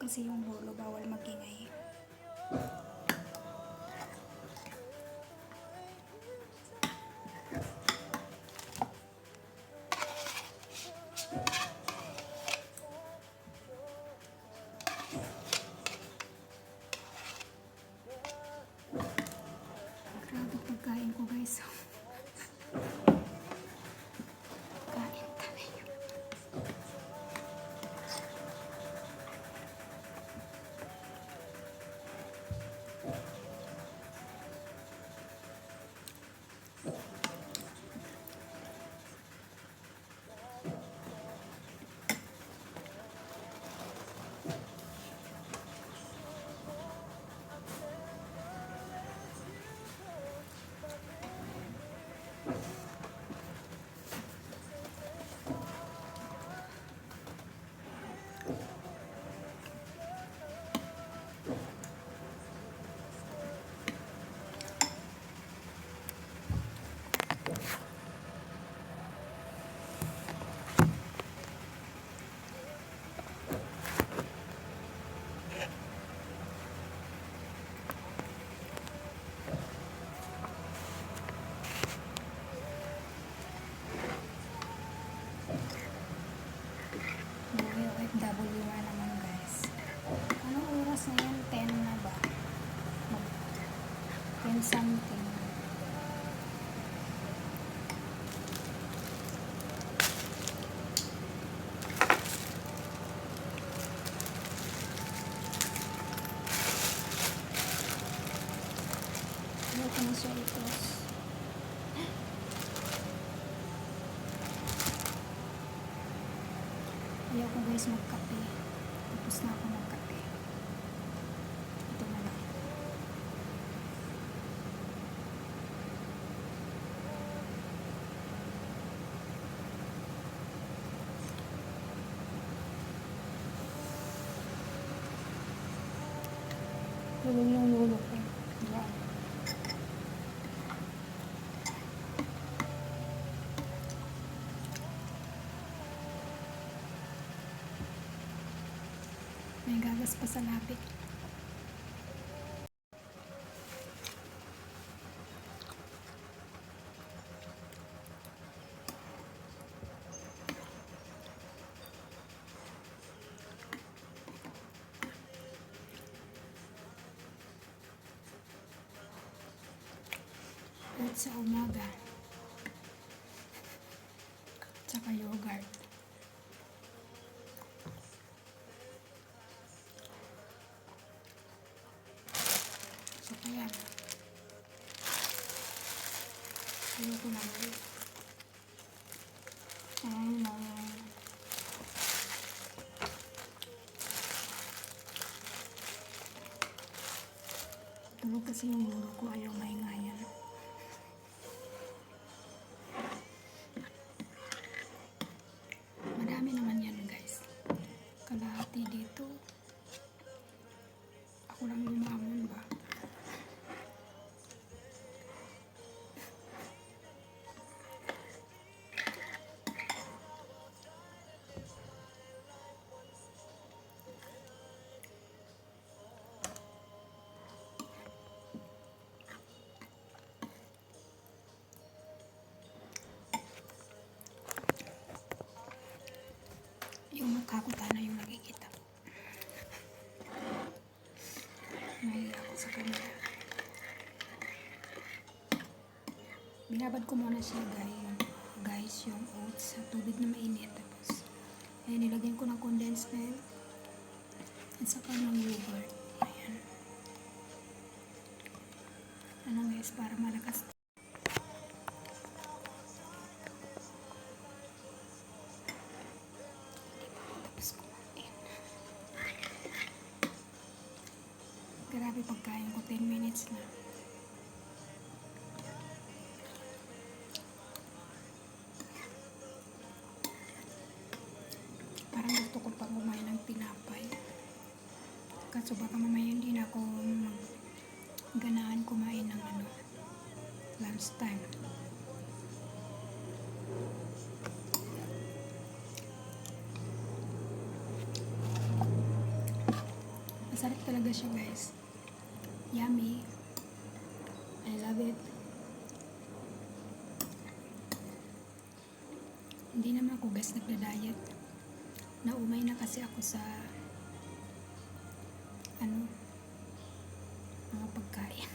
kasi yung lolo, bawal magingay. Grabe pagkain ko guys. Kain tayo. OFW nga naman guys. Anong oras na yan? 10 na ba? 10 something. Ano ko na siya itos? Ayaw ko guys magkape. Tapos na ako magkape. Ito na lang. Tulong yung lulo ko. Diyan. May gagas pa sa lapit. At sa umaga. Tsaka yogurt. So, kaya ayoko na ulit. Tulog kasi yung ulo ko, ayaw maingayan. Madami naman yan guys. Kalahati dito. Ako lang lumamon ba? Yung mukha ko na yung nakikita. Mahiya ako sa camera. Binabad ko muna siya guys, yung oats sa tubig na mainit. Tapos, ayan, nilagyan ko ng condensed milk at saka ng yogurt. Ayan. Ano guys, para malakas. Tapos kumain. Grabe pagkain ko, 10 minutes na. Parang gusto ko pang kumain ng tinapay. Kaso baka mamaya hindi na ako ganaan kumain ng lunch time. Masarap talaga siya guys. Yummy. I love it. Hindi naman ako guys nagda-diet. Naumay na kasi ako sa mga pagkain.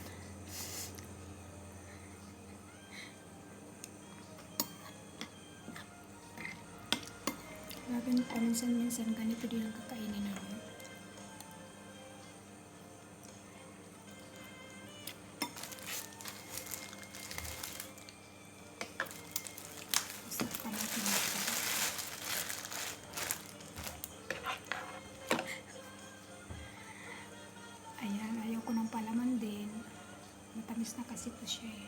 Grabe na paminsan-minsan ganito din ang kakainin namin. Ayan, ayaw ko ng palaman din. Matamis na kasi po siya eh.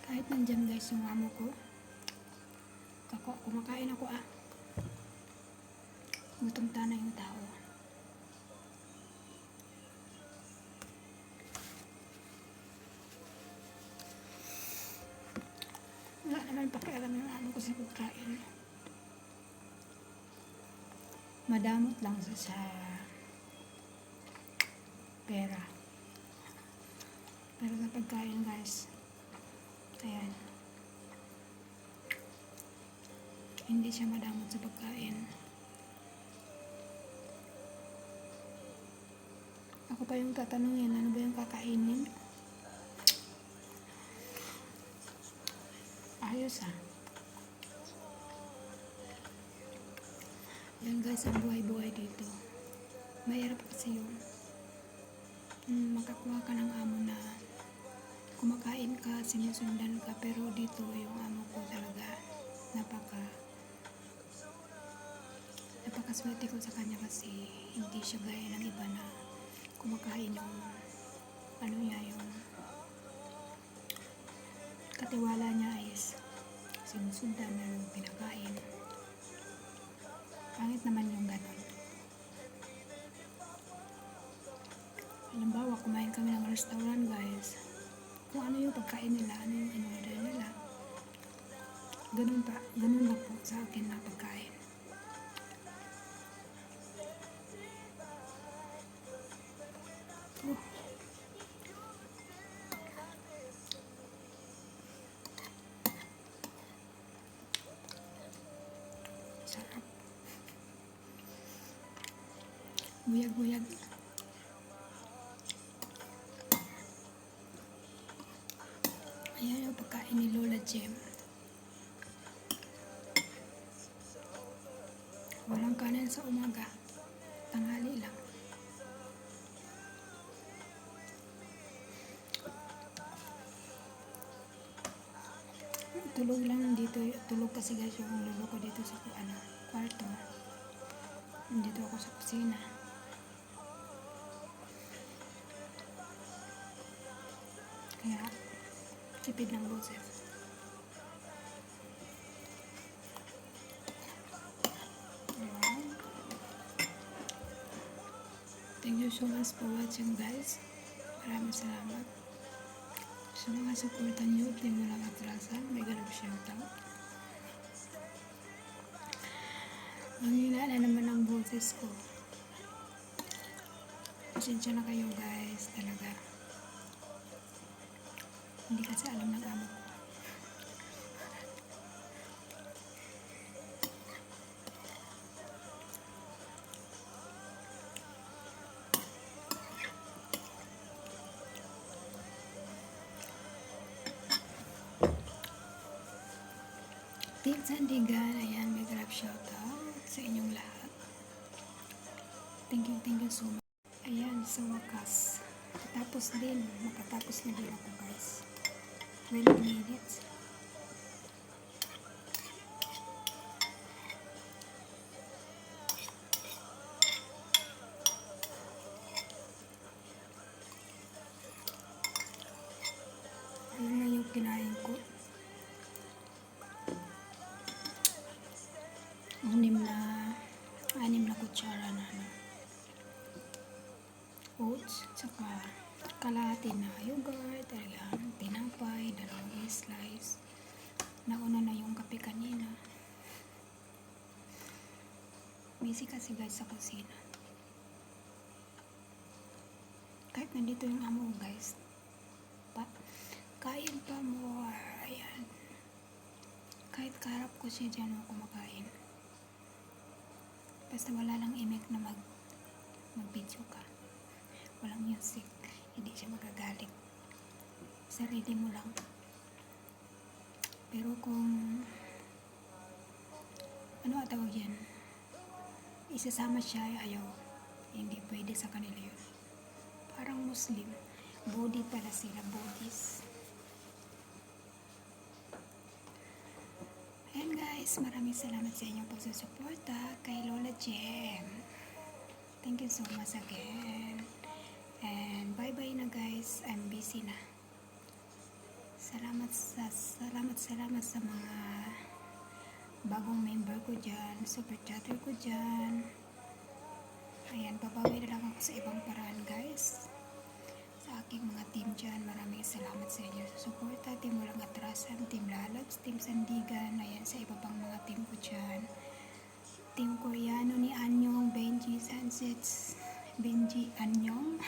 Kahit nandyan guys yung amo ko, kumakain ako ah. Gutom na yung tao. Wala naman pakialam yung amo ko sa pagkain. Madamot lang sa pera. Pero sa pagkain guys, ayan, hindi siya madamot sa pagkain. Ako pa yung tatanungin, ano ba yung kakainin? Ayos ah. Yan guys, ang buhay-buhay dito. Mahirap kasi yung makakuha ka ng amo na kumakain ka, sinusundan ka, pero dito yung amo ko talaga napakaswerte ko sa kanya kasi hindi siya gaya ng iba na kumakain yung yung katiwala niya is sinusundan na yung pinakain. Pangit naman yung ganon. Halimbawa, kumain kami ng restaurant guys, kung ano yung pagkain nila, ano yung in-order nila, ganun lang po sa akin na pagkain. Sarap. Buyag-buyag. Ayan yung pagkain ni Lola Jem. Walang kanin sa umaga. Tanghali lang. Tulog lang dito. Tulog kasi guys yung lolo ko dito sa kwarto. Dito ako sa kusina. Kaya tipid ng boses. Thank you so much for watching guys. Maraming salamat. Sa mga supportan nyo, di mo lang atrasan. May ganap shoutout. Manghina na naman ang boses ko. Pasensya na kayo guys. Talaga. Hindi kasi alam ng amo ko. Team Sandigan, ayan, may grab shoutout sa inyong lahat. Thank you so much. Ayan, sa wakas. Makatapos na din ako guys. 20 minutes. Ayan na yung kinain ko. Anim na kutsara na oats, tsaka kalahati na yogurt, tinapay, 2 slice. Nauna na yung kape kanina. Busy kasi guys sa kusina. Kahit nandito yung amo ko guys. Kain pa more. Ayan. Kahit kaharap ko siya dyan ako kumakain. Basta wala lang imik na mag-video ka. Walang music. Hindi siya magagalit. Sarili mo lang. Pero kung ano tawag yan? Isasama siya, ayaw. Hindi pwede sa kanila yun. Parang Muslim. Body pala sila, bodies. Ayan guys, maraming salamat sa inyong pagsusuporta kay Lola Jem. Thank you so much again. And bye-bye na guys. I'm busy na. Salamat sa mga bagong member ko dyan, super chatter ko dyan. Ayan, babawi na lang ako sa ibang paraan guys. Sa aking mga team dyan, maraming salamat sa inyo sa suporta. Team Walang Atrasan, Team Lalags, Team Sandigan, ayan sa iba pang mga team ko dyan. Team Koreano ni Anyong, Benji Sunsets, Benji Anyong,